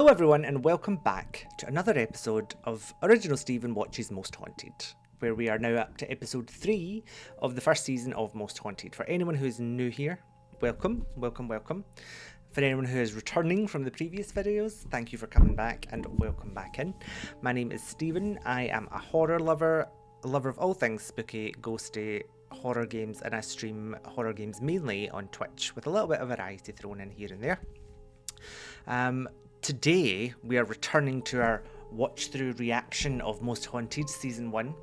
Hello everyone and welcome back to another episode of Original Stephen Watches Most Haunted, where we are now up to episode 3 of the first season of Most Haunted. For anyone who is new here, welcome. For anyone who is returning from the previous videos, thank you for coming back and welcome back in. My name is Stephen. I am a horror lover, a lover of all things spooky, ghosty, horror games, and I stream horror games mainly on Twitch with a little bit of variety thrown in here and there. Today, we are returning to our watch-through reaction of Most Haunted Season 1.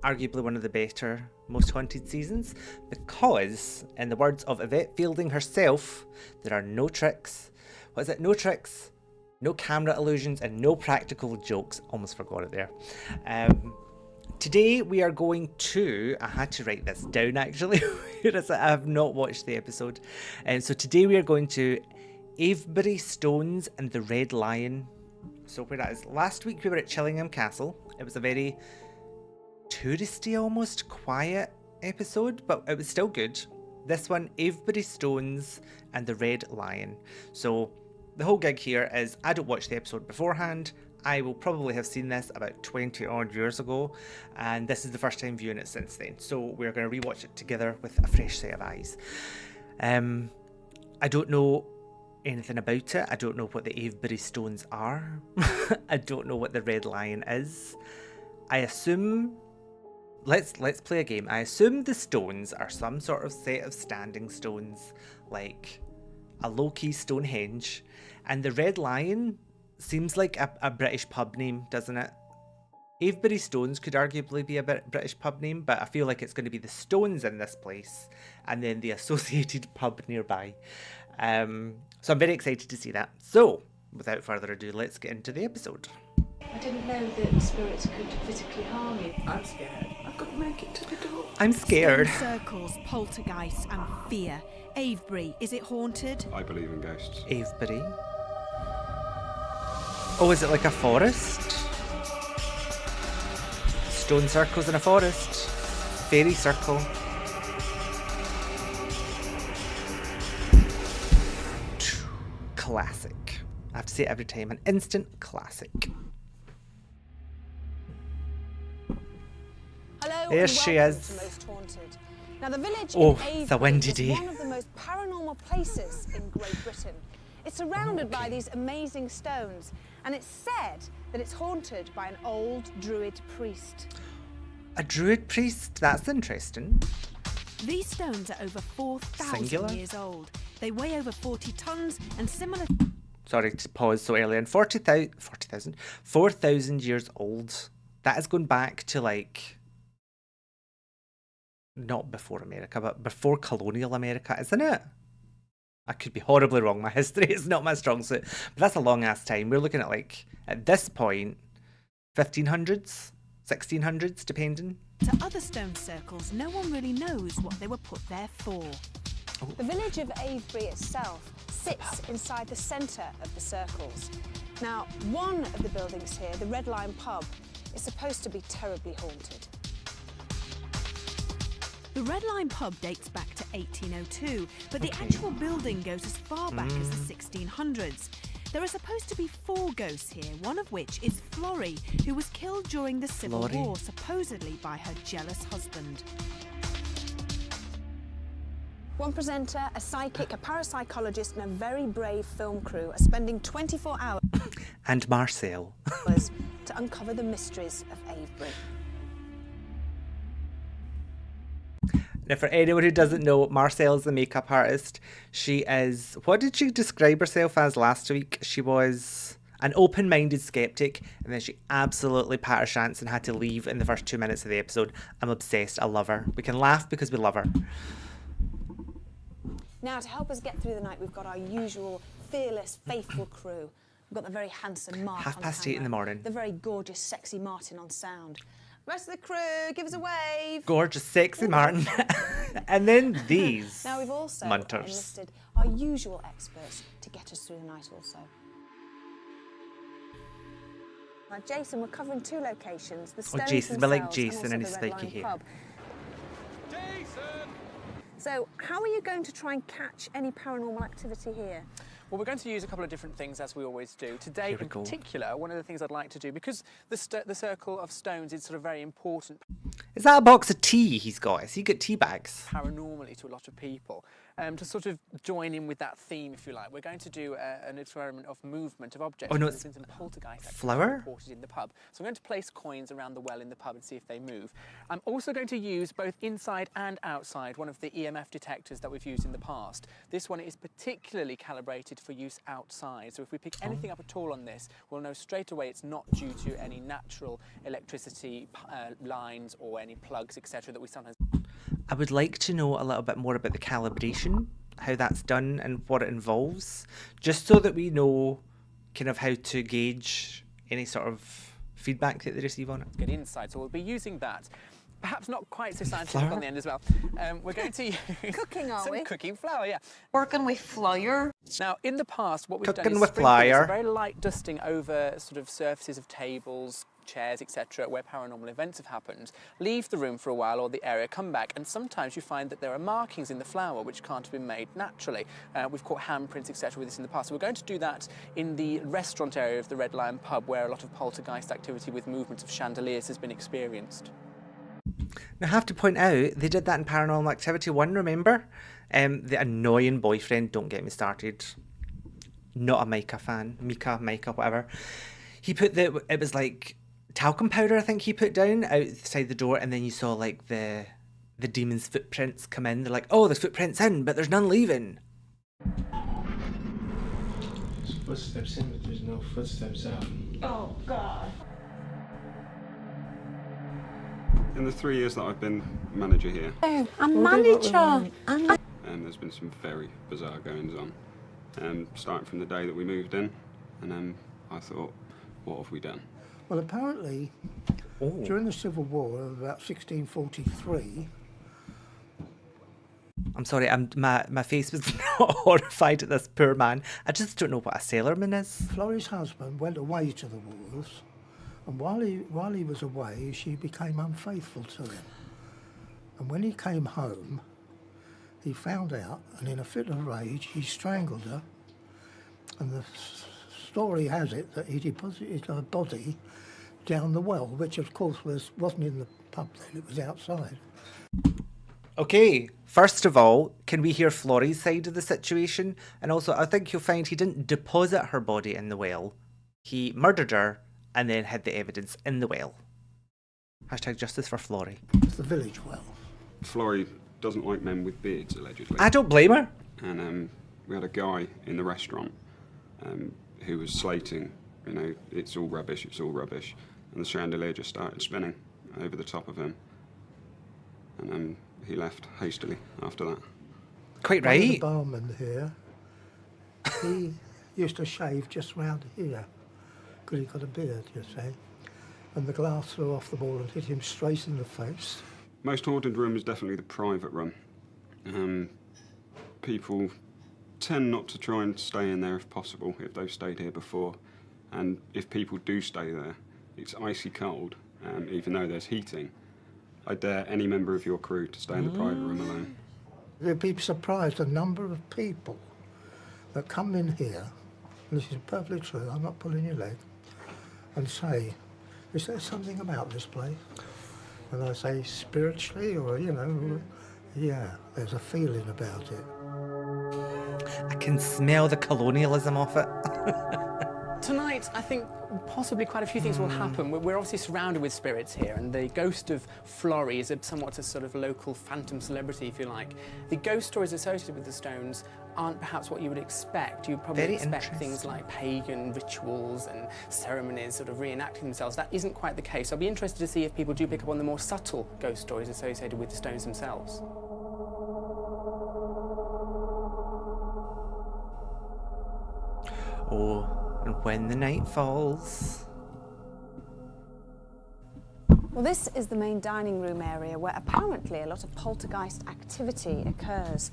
Arguably one of the better Most Haunted seasons, because, in the words of Yvette Fielding herself, there are no tricks. What is it? No tricks, no camera illusions, and no practical jokes. Almost forgot it there. Today, we are going to... I had to write this down, actually, whereas I have not watched the episode. So today, we are going to Avebury Stones and the Red Lion. So where that is. Last week we were at Chillingham Castle. It was a very touristy, almost quiet episode, but it was still good. This one, Avebury Stones and the Red Lion. So the whole gig here is I don't watch the episode beforehand. I will probably have seen this about 20 odd years ago, and this is the first time viewing it since then. So we're going to rewatch it together with a fresh set of eyes. I don't know anything about it. I don't know what the Avebury Stones are. I don't know what the Red Lion is. I assume... Let's play a game. I assume the stones are some sort of set of standing stones, like a low-key Stonehenge. And the Red Lion seems like a British pub name, doesn't it? Avebury Stones could arguably be a British pub name, but I feel like it's going to be the Stones in this place, and then the associated pub nearby. So I'm very excited to see that. So, without further ado, let's get into the episode. I didn't know that spirits could physically harm you. I'm scared. I couldn't make it to the door. I'm scared. Stone circles, poltergeists and fear. Avebury, is it haunted? I believe in ghosts. Avebury. Oh, is it like a forest? Stone circles in a forest. Fairy circle. Classic. I have to say it every time. An instant classic. Hello There and she welcome is. to Most Haunted. Now the village Oh, in it's a Avebury windy is day. one of the most paranormal places in Great Britain. It's surrounded by these amazing stones, and it's said that it's haunted by an old druid priest. A druid priest? That's interesting. These stones are over 4,000 Singular? years old. They weigh over 40 tons and similar... Sorry to pause so early. And 4,000 years old. That is going back to like... Not before America, but before colonial America, isn't it? I could be horribly wrong. My history is not my strong suit. But that's a long ass time. We're looking at like, at this point, 1500s, 1600s, depending. To other stone circles, no one really knows what they were put there for. The village of Avebury itself sits inside the centre of the circles. Now, one of the buildings here, the Red Lion pub, is supposed to be terribly haunted. The Red Lion pub dates back to 1802, but the actual building goes as far back as the 1600s. There are supposed to be 4 ghosts here, one of which is Flori, who was killed during the Civil Flori? War, supposedly by her jealous husband. One presenter, a psychic, a parapsychologist, and a very brave film crew are spending 24 hours And Marcel. to uncover the mysteries of Avebury. Now, for anyone who doesn't know, Marcel is the makeup artist. She is... What did she describe herself as last week? She was an open-minded skeptic, and then she absolutely pat her chance and had to leave in the first 2 minutes of the episode. I'm obsessed. I love her. We can laugh because we love her. Now, to help us get through the night, we've got our usual fearless, faithful crew. We've got the very handsome Mark on 8:30 in camera, the morning. the very gorgeous, sexy Martin on sound. Rest of the crew, give us a wave. Gorgeous, sexy Martin. And then these Now, we've also munters. enlisted our usual experts to get us through the night also. Now, Jason, we're covering 2 locations. The stones Jason, we like themselves Jason and also his the Red spiky Lion hair. pub. So, how are you going to try and catch any paranormal activity here? Well, we're going to use a couple of different things, as we always do. Today, Here we in go. particular, one of the things I'd like to do, because the circle of stones is sort of very important Is that a box of tea he's got? Has he got tea bags? paranormally to a lot of people, to sort of join in with that theme, if you like. We're going to do an experiment of movement of objects. Oh, no, There's it's been some poltergeist activity flour? reported in the pub. So I'm going to place coins around the well in the pub and see if they move. I'm also going to use, both inside and outside, one of the EMF detectors that we've used in the past. This one is particularly calibrated for use outside. So if we pick anything up at all on this, we'll know straight away it's not due to any natural electricity lines or any plugs, etc., that we sometimes... I would like to know a little bit more about the calibration, how that's done and what it involves, just so that we know kind of how to gauge any sort of feedback that they receive on it. Get inside, so we'll be using that. Perhaps not quite so scientific Flour? on the end as well. We're going to use Cooking, are some we? cooking flour, yeah. Working with flour. Now, in the past, what we've done Cooking is with sprinkled flour. a very light dusting over sort of surfaces of tables, chairs, etc., where paranormal events have happened. Leave the room for a while or the area, come back, and sometimes you find that there are markings in the flour which can't have been made naturally. We've caught handprints, etc., with this in the past. So we're going to do that in the restaurant area of the Red Lion pub, where a lot of poltergeist activity with movements of chandeliers has been experienced. Now, I have to point out, they did that in Paranormal Activity 1, remember? The annoying boyfriend, don't get me started. Not a Micah fan. Micah, whatever. He put it was like talcum powder, I think he put down outside the door, and then you saw like the demon's footprints come in. They're like, oh, there's footprints in, but there's none leaving. There's footsteps in, but there's no footsteps out. Oh, God. In the 3 years that I've been manager here, I'm manager. there's been some very bizarre goings on. Starting from the day that we moved in, and I thought, what have we done? Well, apparently, during the Civil War of about 1643, I'm sorry, my face was not horrified at this poor man. I just don't know what a sailorman is. Flori's husband went away to the wars, and while he was away, she became unfaithful to him. And when he came home, he found out, and in a fit of rage, he strangled her. And the story has it that he deposited her body down the well, which of course wasn't in the pub then, it was outside. Okay, first of all, can we hear Flori's side of the situation? And also, I think you'll find he didn't deposit her body in the well. He murdered her and then hid the evidence in the well. Hashtag justice for Flori. It's the village well. Flori doesn't like men with beards, allegedly. I don't blame her. And we had a guy in the restaurant who was slating, you know, it's all rubbish, and the chandelier just started spinning over the top of him, and he left hastily after that. Quite One of the right. barman here, he used to shave just round here, because he got a beard, you see, and the glass flew off the wall and hit him straight in the face. Most haunted room is definitely the private room. People tend not to try and stay in there if possible, if they've stayed here before. And if people do stay there, it's icy cold, even though there's heating. I dare any member of your crew to stay in the private room alone. You'd be surprised the number of people that come in here, and this is perfectly true, I'm not pulling your leg, and say, is there something about this place? And I say, spiritually, or, you know, yeah, there's a feeling about it. I can smell the colonialism of it. Tonight, I think possibly quite a few things will happen. We're obviously surrounded with spirits here, and the ghost of Flori is somewhat a sort of local phantom celebrity, if you like. The ghost stories associated with the stones aren't perhaps what you would expect. You'd probably Very expect things interesting. like pagan rituals and ceremonies sort of reenacting themselves. That isn't quite the case. I'll be interested to see if people do pick up on the more subtle ghost stories associated with the stones themselves. Oh, and when the night falls. Well, this is the main dining room area where apparently a lot of poltergeist activity occurs.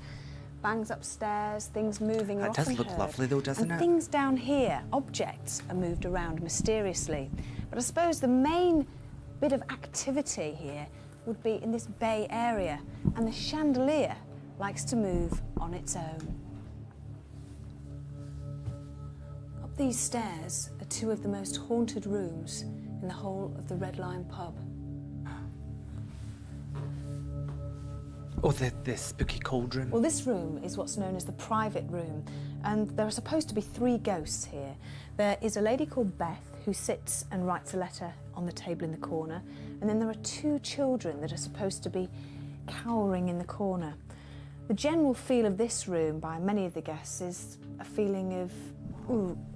Bangs upstairs, things moving are That does often look heard. lovely though, doesn't and it? things down here, objects, are moved around mysteriously. But I suppose the main bit of activity here would be in this bay area, and the chandelier likes to move on its own. these stairs are two of the most haunted rooms in the whole of the Red Lion pub. Oh, the spooky cauldron. Well, this room is what's known as the private room, and there are supposed to be 3 ghosts here. There is a lady called Beth who sits and writes a letter on the table in the corner, and then there are 2 children that are supposed to be cowering in the corner. The general feel of this room by many of the guests is a feeling of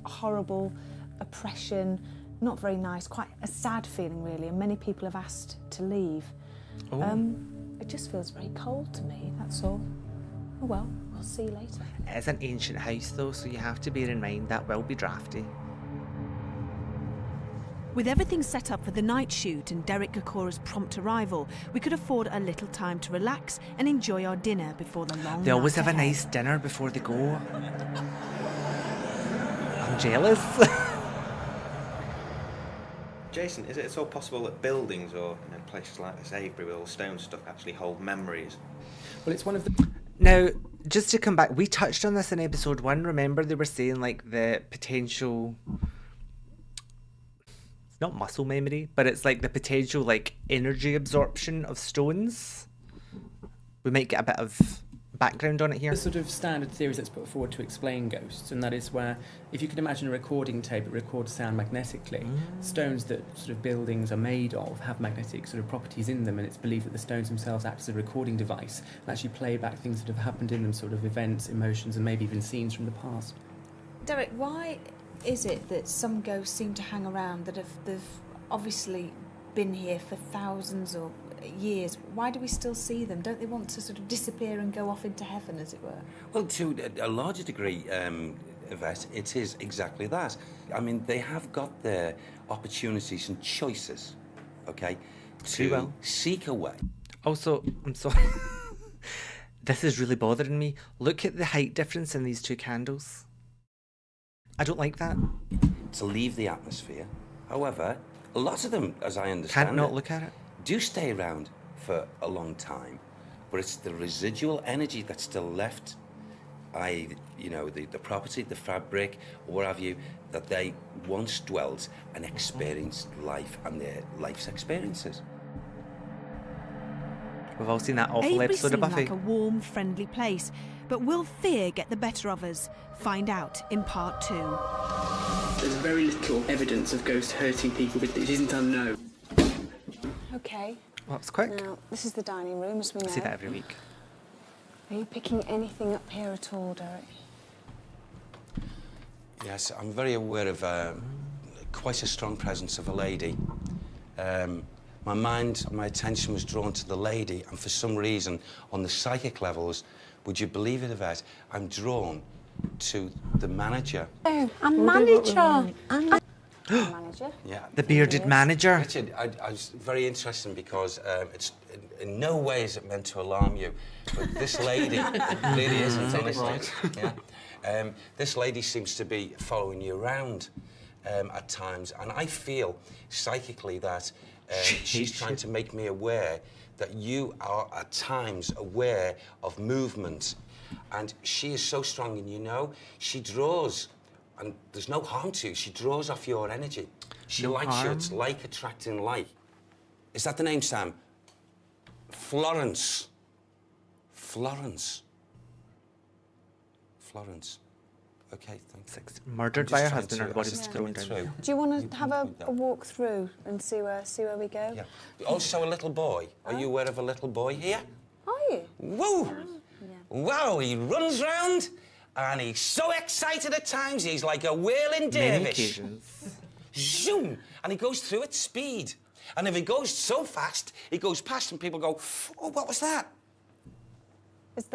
horrible oppression, not very nice, quite a sad feeling really, and many people have asked to leave. It just feels very cold to me, that's all. Oh well, we'll see later. It is an ancient house though, so you have to bear in mind that will be drafty. With everything set up for the night shoot and Derek Gacora's prompt arrival, we could afford a little time to relax and enjoy our dinner before the long They always night have a ahead. nice dinner before they go. I'm jealous. Jason, is it at all possible that buildings or places like this Avebury with all stone stuff actually hold memories? Well, it's one of the... Now, just to come back, we touched on this in episode 1. Remember they were saying like the potential... It's not muscle memory, but it's like the potential like energy absorption of stones. We might get a bit of background on it here. The sort of standard theories that's put forward to explain ghosts, and that is where, if you can imagine a recording tape that records sound magnetically, stones that sort of buildings are made of have magnetic sort of properties in them, and it's believed that the stones themselves act as a recording device and actually play back things that have happened in them, sort of events, emotions, and maybe even scenes from the past. Derek, why is it that some ghosts seem to hang around that they've obviously been here for thousands or years? Why do we still see them? Don't they want to sort of disappear and go off into heaven, as it were? Well, to a larger degree, Yvette, it is exactly that. I mean, they have got their opportunities and choices, okay, to seek a way. Also, I'm sorry. This is really bothering me. Look at the height difference in these 2 candles. I don't like that. To leave the atmosphere. However, a lot of them, as I understand Can't not look at it. do stay around for a long time, but it's the residual energy that's still left, i.e., the property, the fabric, or what have you, that they once dwelt and experienced life and their life's experiences. We've all seen that awful Avebury episode of seemed Buffy. like a warm, friendly place, but will fear get the better of us? Find out in part 2. There's very little evidence of ghosts hurting people, but it isn't unknown. Okay. Well, it's quick. Now, this is the dining room, as we know. I see that every week. Are you picking anything up here at all, Derek? Yes, I'm very aware of quite a strong presence of a lady. My mind, my attention was drawn to the lady, and for some reason, on the psychic levels, would you believe it, Yvette, I'm drawn to the manager. Oh, a manager. Manager? Yeah. The bearded manager. Richard, I was very interesting because it's in no way is it meant to alarm you, but this lady, it really isn't, honestly. Yeah. This lady seems to be following you around at times, and I feel psychically that she's trying to make me aware that you are at times aware of movement, and she is so strong, and she draws. And there's no harm to you. She draws off your energy. She likes you. It's like attracting like. Is that the name, Sam? Florence. Florence. Florence. Okay, thanks. Murdered by her husband, her body was thrown down. Do you want to have a walk through and see where we go? Yeah. Also, a little boy. Are you aware of a little boy here? Are you? Whoa! Wow, he runs round. And he's so excited at times, he's like a whirling dervish. occasions. Zoom! And he goes through at speed. And if he goes so fast, he goes past and people go, oh, what was that?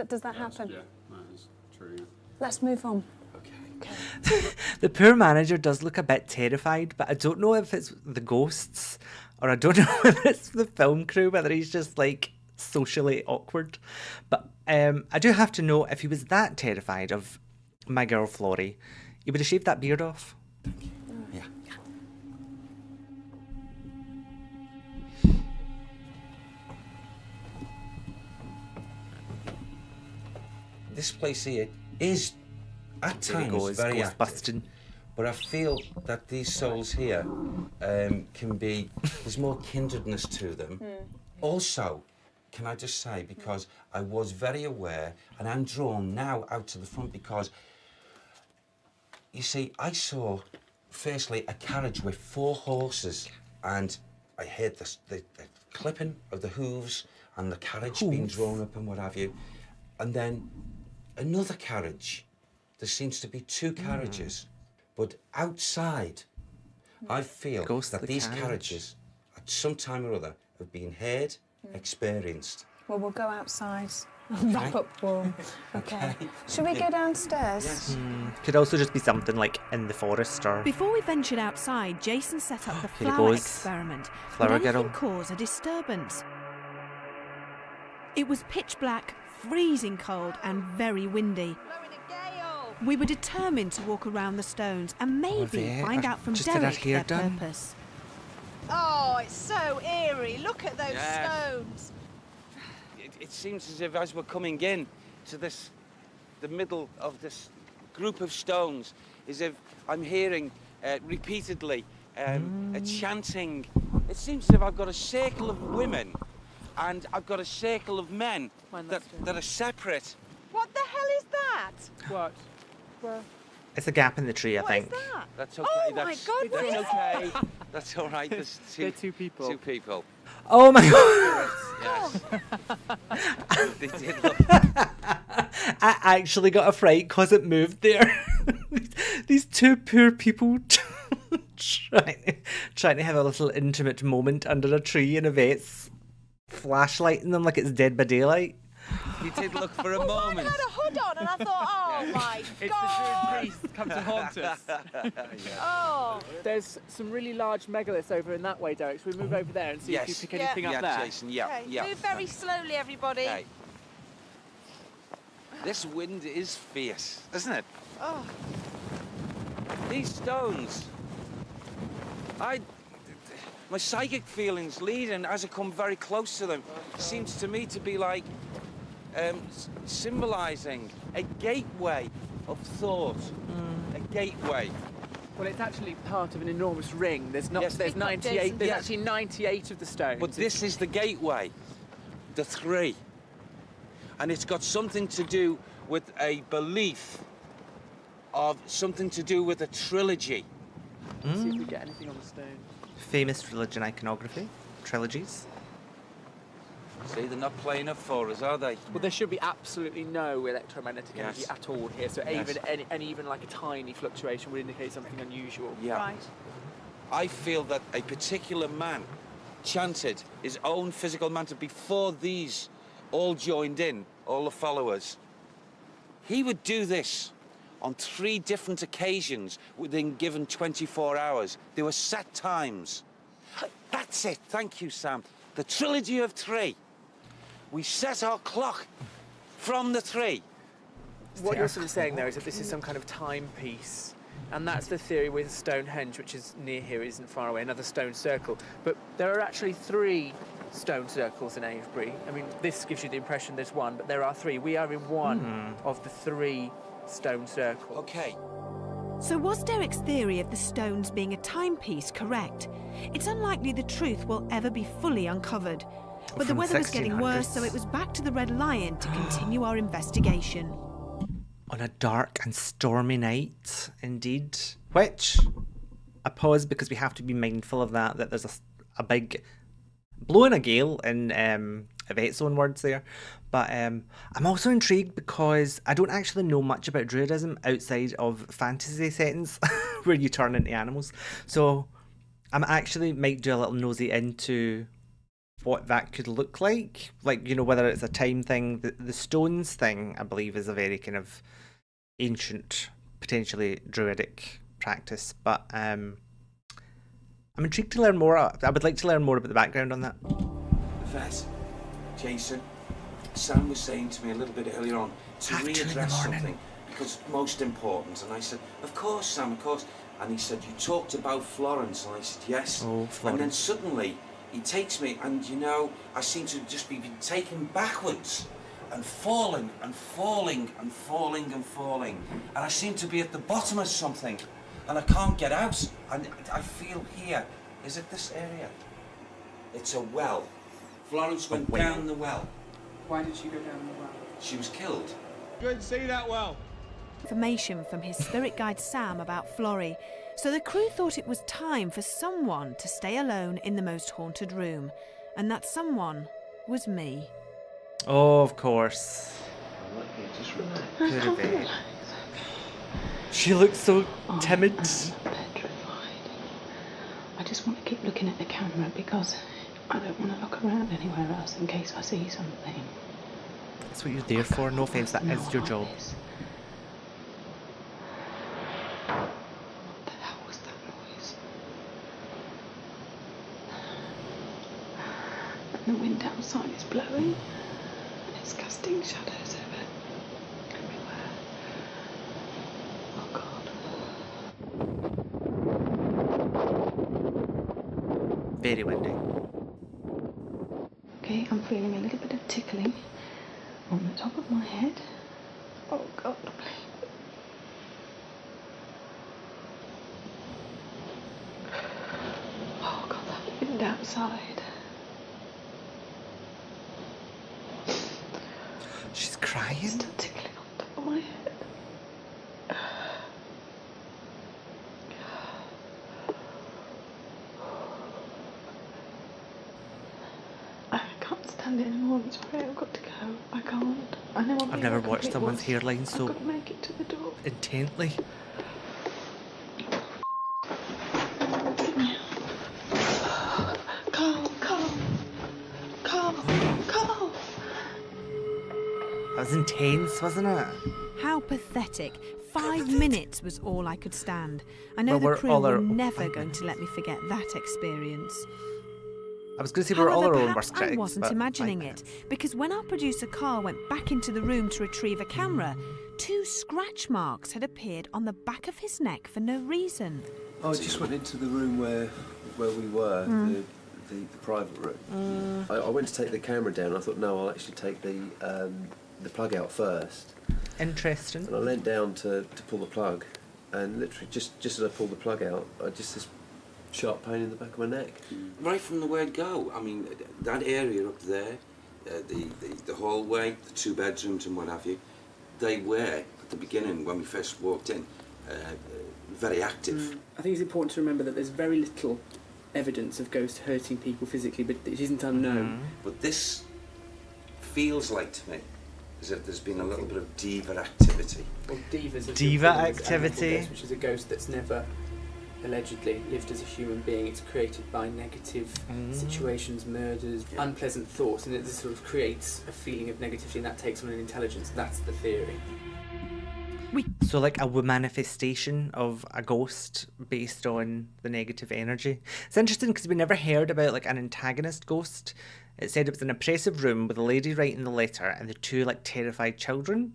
Does that happen? Yeah, that is true. Let's move on. Okay. The poor manager does look a bit terrified, but I don't know if it's the ghosts or I don't know if it's the film crew, whether he's just like socially awkward. But I do have to know, if he was that terrified of my girl Flori, he would have shaved that beard off. Yeah. This place here is at There he times goes, very ghost active, busting. But I feel that these souls here can be, there's more kindredness to them. Also, can I just say, because I was very aware, and I'm drawn now out to the front because, you see, I saw, firstly, a carriage with 4 horses, and I heard the clipping of the hooves and the carriage being drawn up and what have you. And then another carriage. There seems to be 2 carriages. But outside, I feel that these carriages, at some time or other, have been heard, experienced. Well, we'll go outside and wrap up warm. Okay. Shall we go downstairs? Yes. Could also just be something like in the forest or... Before we ventured outside, Jason set up the Here it flower goes. experiment. Flower Would anything girl. cause a disturbance? It was pitch black, freezing cold and very windy. We were determined to walk around the stones and maybe there. find I've out from just had Derek that hair their done. purpose. Oh, it's so eerie. Look at those stones. It seems as if as we're coming in to the middle of this group of stones, as if I'm hearing repeatedly a chanting. It seems as if I've got a circle of women and I've got a circle of men that are separate. What the hell is that? What? Well, It's a gap in the tree, I think. What is that? That's okay. Oh my that's, God, what that's is okay. That's all right. There's they're 2 people. 2 people. Oh my god! Yes. They did look. I actually got a fright because it moved there. These 2 poor people trying to have a little intimate moment under a tree in a vet's flashlighting them like it's Dead by Daylight. He did look for a Mine moment. had a hood on, and I thought, oh my It's God. the Druid priest come to haunt us. Oh. There's some really large megaliths over in that way, Derek. So we move over there and see if you pick anything up yeah, there. Jason. Yeah, Okay, yeah. move very slowly, everybody. Okay. This wind is fierce, isn't it? Oh. These stones. My psychic feelings lead, and as I come very close to them, seems to me to be like symbolising a gateway of thought. A gateway. Well, it's actually part of an enormous ring. There's not. Yes. There's 98. There's Yes. actually 98 of the stones. But this is the gateway, the 3. And it's got something to do with a belief of something to do with a trilogy. Let's see if we get anything on the stone. Famous religion iconography. Trilogies. See, they're not playing up for us, are they? Well, there should be absolutely no electromagnetic energy Yes. at all here. So Yes. even like a tiny fluctuation would indicate something unusual. Yeah. Right. I feel that a particular man chanted his own physical mantra before these all joined in, all the followers. He would do this on 3 different occasions within given 24 hours. There were set times. That's it. Thank you, Sam. The trilogy of 3. We set our clock from the 3. What you're sort of saying there is that this is some kind of timepiece. And that's the theory with Stonehenge, which is near here, isn't far away, another stone circle. But there are actually 3 stone circles in Avebury. I mean, this gives you the impression there's 1, but there are 3. We are in one of the 3 stone circles. Okay. So was Derek's theory of the stones being a timepiece correct? It's unlikely the truth will ever be fully uncovered. But the From weather was getting worse, 1600s. so it was back to the Red Lion to continue our investigation. On a dark and stormy night, indeed. Which, I pause because we have to be mindful of that there's a big blowing a gale in Yvette's own words there. But I'm also intrigued because I don't actually know much about Druidism outside of fantasy settings where you turn into animals. So I'm actually might do a little nosy into what that could look like. Like, you know, whether it's a time thing. The stones thing, I believe, is a very kind of ancient, potentially druidic practice. But I'm intrigued to learn more. I would like to learn more about the background on that. Vet, Jason, Sam was saying to me a little bit earlier on to readdress something because it's most important. And I said, of course, Sam, of course. And he said, you talked about Florence. And I said, yes. Oh, And then Florence. suddenly he takes me and, you know, I seem to just be taken backwards and falling and falling and falling and falling. And I seem to be at the bottom of something. and I can't get out. And I feel here. Is it this area? It's a well. Florence went down the well. Why did she go down the well? She was killed. Couldn't see that well. Information from his spirit guide Sam about Flori, so the crew thought it was time for someone to stay alone in the most haunted room, and that someone was me. Oh, of course. Just relax. Could have been. She looks so timid. I'm petrified. I just want to keep looking at the camera because I don't want to look around anywhere else in case I see something. That's what you're there for. No offence, that is your job. What the hell was that noise? And the wind outside is blowing, and it's casting shadows everywhere. Oh God. Very windy. Okay, I'm feeling a little bit of tickling on the top of my head. Oh God, please. Oh God, that wind outside. She's crying. Still tickling on the top of my head. I can't stand it anymore. I'm sorry, I've got to go. I can't. I know I've never watched someone's hairline so I've got to make it to the door. intently. Carl. That was intense, wasn't it? How pathetic. 5 minutes was all I could stand. I know Well, the we're crew all were our- never going to let me forget that experience. I was going to say we're all However, our own perhaps worst critics. I wasn't but imagining it, because when our producer Carl went back into the room to retrieve a camera, 2 scratch marks had appeared on the back of his neck for no reason. I just went into the room where we were, the private room. I went to take the camera down. I thought, no, I'll actually take the plug out first. Interesting. And I leant down to pull the plug, and literally just as I pulled the plug out, this sharp pain in the back of my neck. Right from the word go. I mean, that area up there, the hallway, the 2 bedrooms and what have you, they were, at the beginning, when we first walked in, very active. I think it's important to remember that there's very little evidence of ghosts hurting people physically, but it isn't unknown. But this feels like to me as if there's been a little bit of diva activity. Well, divas Diva activity. Ghost, which is a ghost that's never allegedly lived as a human being. It's created by negative situations, murders, unpleasant thoughts, and it just sort of creates a feeling of negativity, and that takes on an intelligence. That's the theory. So like a manifestation of a ghost based on the negative energy. It's interesting because we never heard about like an antagonist ghost. It said it was an oppressive room with a lady writing the letter and the 2 like terrified children.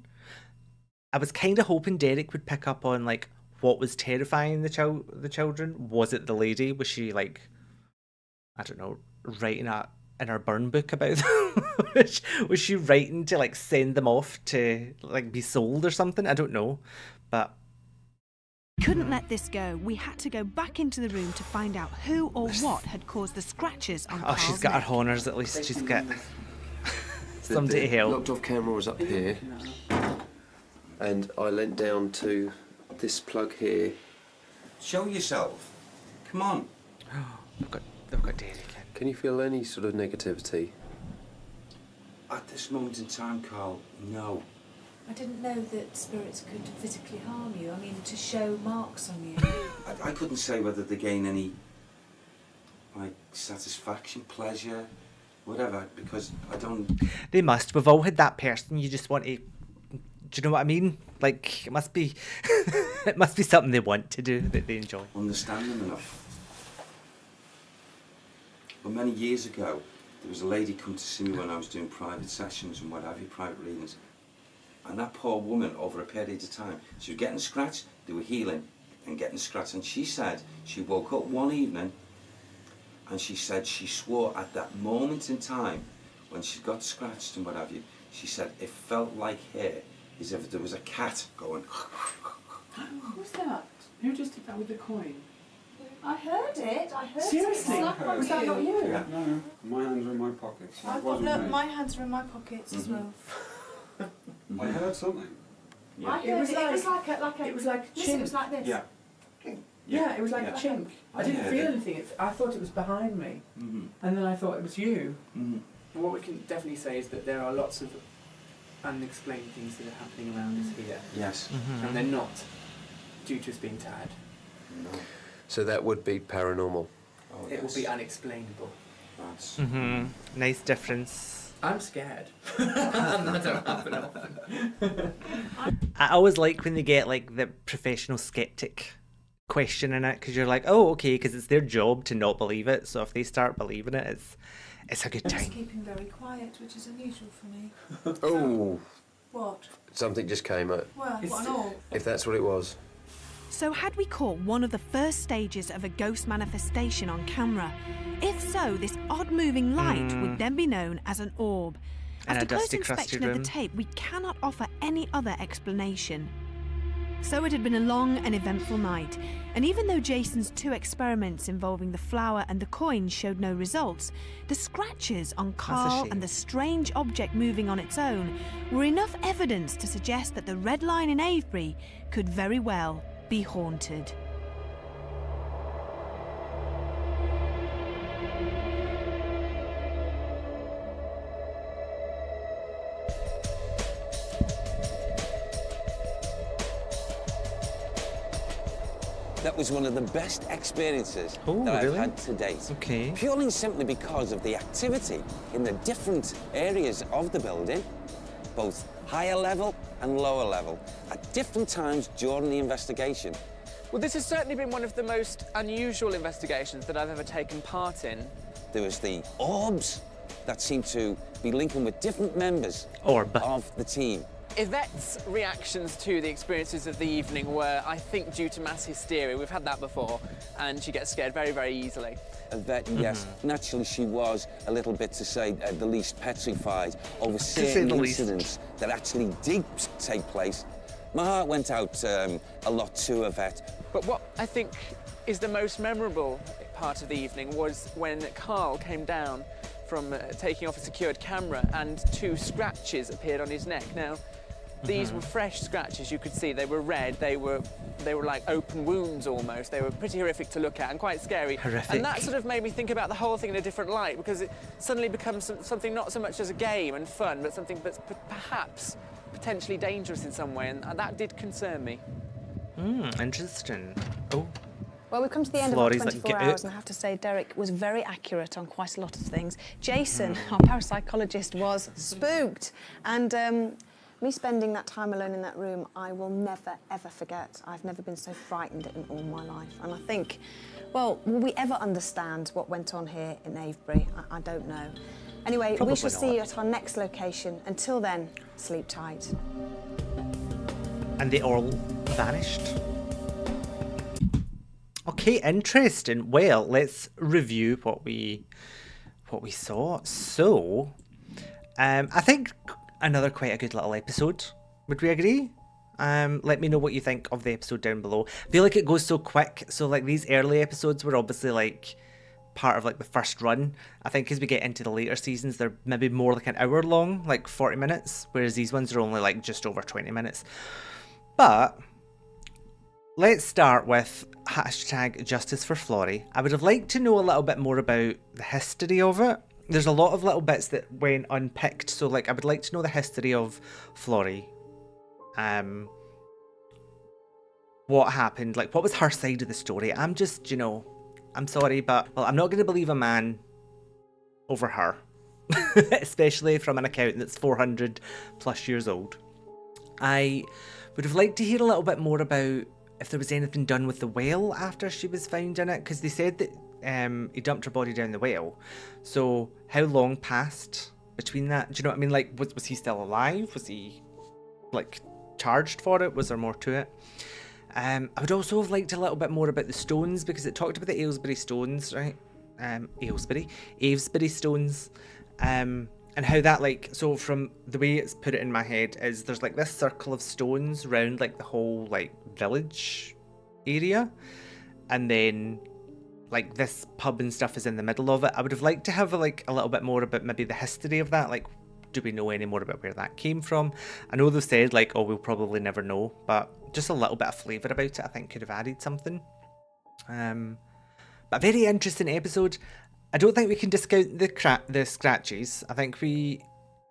I was kind of hoping Derek would pick up on like what was terrifying the children. Was it the lady? Was she like, I don't know, writing in her burn book about them? was she writing to like send them off to like be sold or something? I don't know, but Couldn't let this go. We had to go back into the room to find out who or what had caused the scratches on Carl's she's got her neck. honours at least. She's got somebody to help. The locked off camera was up here, and I leant down to this plug here. Show yourself. Come on. They've got Derek in. Can you feel any sort of negativity? At this moment in time, Carl, no. I didn't know that spirits could physically harm you. I mean, to show marks on you. I couldn't say whether they gain any, like, satisfaction, pleasure, whatever, because I don't... They must. We've all had that person you just want to... Do you know what I mean? Like, it must be... it must be something they want to do, that they enjoy. Understand them enough. Well, many years ago, there was a lady come to see me when I was doing private sessions and what have you, private readings. And that poor woman, over a period of time, she was getting scratched, they were healing and getting scratched. And she said she woke up one evening and she said she swore at that moment in time when she got scratched and what have you, she said it felt like her as if there was a cat going. Who's that? Who just did that with the coin? I heard it. I heard Seriously? it. Was that not you? Yeah, no, my hands are in my pockets. It I've got, wasn't no, me. my hands are in my pockets as well. I heard something. I heard it. It was like a. It was like Listen, chink. it was like this. Yeah. Yeah, it was like a chink. I didn't feel anything. I thought it was behind me, and then I thought it was you. What we can definitely say is that there are lots of unexplained things that are happening around us here. Yes. And they're not due to us being tired. No. So that would be paranormal. Oh, it will be unexplainable. That's... Nice difference. I'm scared. That don't happen often. I always like when they get like the professional skeptic question in it, because you're like, oh, okay, because it's their job to not believe it. So if they start believing it, it's a good Just time. keeping very quiet, which is unusual for me. Oh. What? Something just came out. Well, what an all. If that's what it was. So had we caught one of the first stages of a ghost manifestation on camera? If so, this odd moving light would then be known as an orb. And After a close dusty, crusty inspection of room. the tape, we cannot offer any other explanation. So it had been a long and eventful night, and even though Jason's 2 experiments involving the flower and the coin showed no results, the scratches on Carl shame. and the strange object moving on its own were enough evidence to suggest that the Red Line in Avebury could very well be haunted. That was one of the best experiences that really? I've had to date. Okay. Purely and simply because of the activity in the different areas of the building, both higher level and lower level, at different times during the investigation. Well, this has certainly been one of the most unusual investigations that I've ever taken part in. There was the orbs that seemed to be linking with different members Orb. of the team. Yvette's reactions to the experiences of the evening were, I think, due to mass hysteria. We've had that before, and she gets scared very, very easily. Yvette, yes, naturally she was a little bit, to say the least, petrified over say certain the least. incidents that actually did take place. My heart went out a lot to Yvette. But what I think is the most memorable part of the evening was when Carl came down from taking off a secured camera and 2 scratches appeared on his neck. Now, these were fresh scratches, you could see. They were red, they were like open wounds almost. They were pretty horrific to look at and quite scary. Horrific. And that sort of made me think about the whole thing in a different light, because it suddenly becomes something not so much as a game and fun, but something that's perhaps potentially dangerous in some way, and that did concern me. Interesting. Oh. Well, we've come to the end Flori's of our like, 24 "Get hours, out." and I have to say Derek was very accurate on quite a lot of things. Jason, our parapsychologist, was spooked. And me spending that time alone in that room, I will never, ever forget. I've never been so frightened in all my life. And I think, well, will we ever understand what went on here in Avebury? I don't know. Anyway, Probably we shall see not. you at our next location. Until then, sleep tight. And they all vanished. Okay, interesting. Well, let's review what we saw. So, I think another quite a good little episode. Would we agree? Let me know what you think of the episode down below. I feel like it goes so quick. So like these early episodes were obviously like part of like the first run. I think as we get into the later seasons, they're maybe more like an hour long, like 40 minutes, whereas these ones are only like just over 20 minutes. But let's start with #Justice for Flori. I would have liked to know a little bit more about the history of it. There's a lot of little bits that went unpicked, so like I would like to know the history of Flori. What happened? Like, what was her side of the story? I'm just, I'm sorry, but well, I'm not going to believe a man over her, especially from an account that's 400 plus years old. I would have liked to hear a little bit more about if there was anything done with the well after she was found in it, because they said that he dumped her body down the well. So how long passed between that? Do you know what I mean? Like, was he still alive? Was he like charged for it? Was there more to it? I would also have liked a little bit more about the stones, because it talked about the Avebury Stones, right? Avebury Stones. And how that, like, so from the way it's put it in my head is there's like this circle of stones around like the whole like village area, and then like this pub and stuff is in the middle of it. I would have liked to have like a little bit more about maybe the history of that. Like, do we know any more about where that came from? I know they've said like, oh, we'll probably never know, but just a little bit of flavour about it I think could have added something. But a very interesting episode. I don't think we can discount the scratches. I think we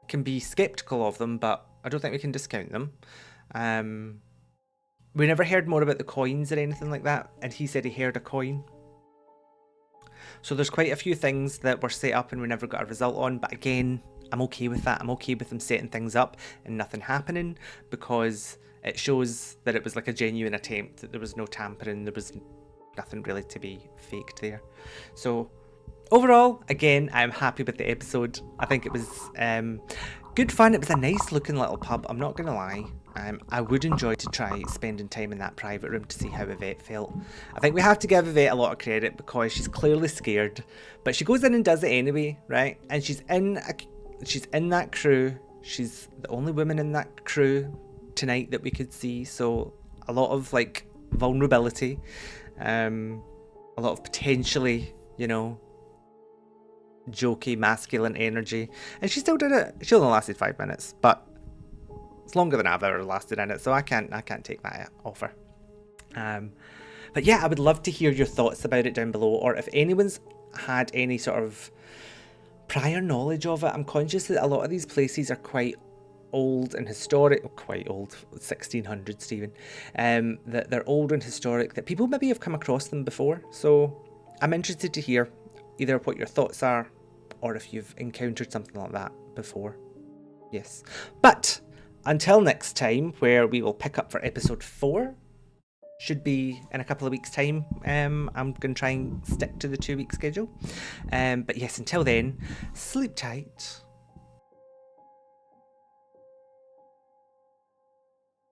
can be sceptical of them, but I don't think we can discount them. We never heard more about the coins or anything like that, and he said he heard a coin. So there's quite a few things that were set up and we never got a result on, but again, I'm okay with that. I'm okay with them setting things up and nothing happening, because it shows that it was like a genuine attempt, that there was no tampering, there was nothing really to be faked there. So overall, again, I'm happy with the episode. I think it was good fun. It was a nice looking little pub, I'm not gonna lie. I would enjoy to try spending time in that private room to see how Yvette felt. I think we have to give Yvette a lot of credit because she's clearly scared, but she goes in and does it anyway, right? And she's in that crew. She's the only woman in that crew tonight that we could see, so a lot of like vulnerability, a lot of potentially, you know, jokey masculine energy, and she still did it. She only lasted 5 minutes, but it's longer than I've ever lasted in it, so I can't take that offer. But yeah, I would love to hear your thoughts about it down below, or if anyone's had any sort of prior knowledge of it. I'm conscious that a lot of these places are quite old and historic, quite old, 1600s, Stephen, that they're old and historic, that people maybe have come across them before. So I'm interested to hear either what your thoughts are, or if you've encountered something like that before. Yes. But until next time, where we will pick up for episode 4, should be in a couple of weeks' time. I'm going to try and stick to the 2-week schedule. But yes, until then, sleep tight,